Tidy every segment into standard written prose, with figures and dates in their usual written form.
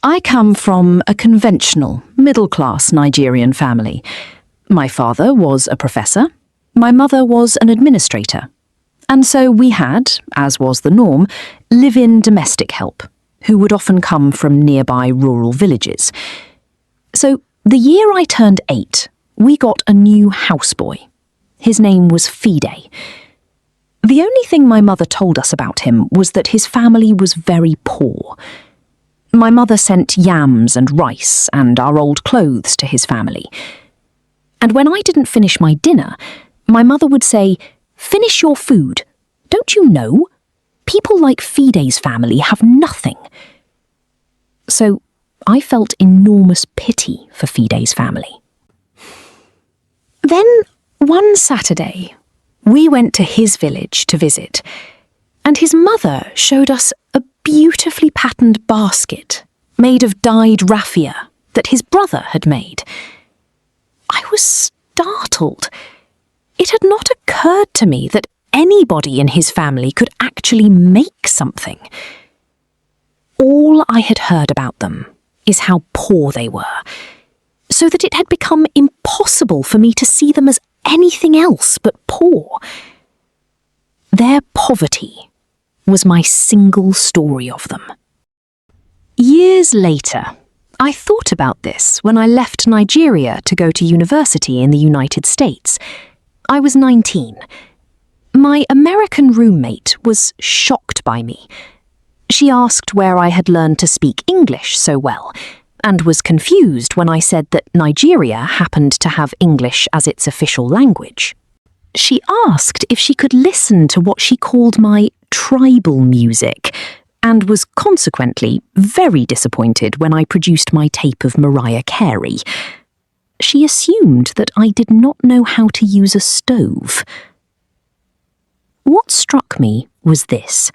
I come from a conventional, middle-class Nigerian family. My father was a professor. My mother was an administrator. And so we had, as was the norm, live-in domestic help, who would often come from nearby rural villages. So the year I turned 8, we got a new houseboy. His name was Fide. The only thing my mother told us about him was that his family was very poor. My mother sent yams and rice and our old clothes to his family. And when I didn't finish my dinner, my mother would say, "Finish your food. Don't you know? People like Fide's family have nothing." So I felt enormous pity for Fide's family. Then, one Saturday, we went to his village to visit, and his mother showed us a beautifully patterned basket made of dyed raffia that his brother had made. I was startled. It had not occurred to me that anybody in his family could actually make something. All I had heard about them is how poor they were, so that it had become impossible for me to see them as anything else but poor. Their poverty was my single story of them. Years later, I thought about this when I left Nigeria to go to university in the United States. I was 19. My American roommate was shocked by me. She asked where I had learned to speak English so well, and was confused when I said that Nigeria happened to have English as its official language. She asked if she could listen to what she called my tribal music, and was consequently very disappointed when I produced my tape of Mariah Carey. She assumed that I did not know how to use a stove. What struck me was this.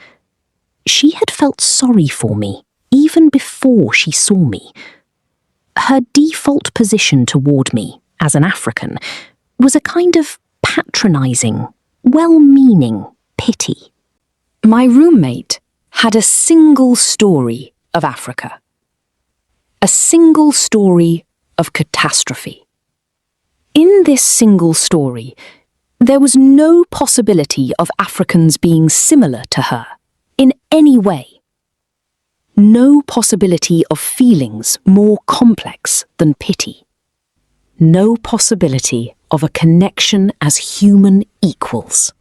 She had felt sorry for me even before she saw me. Her default position toward me, as an African, was a kind of patronizing, well-meaning pity. My roommate had a single story of Africa. A single story of catastrophe. In this single story, there was no possibility of Africans being similar to her in any way. No possibility of feelings more complex than pity. No possibility of a connection as human equals.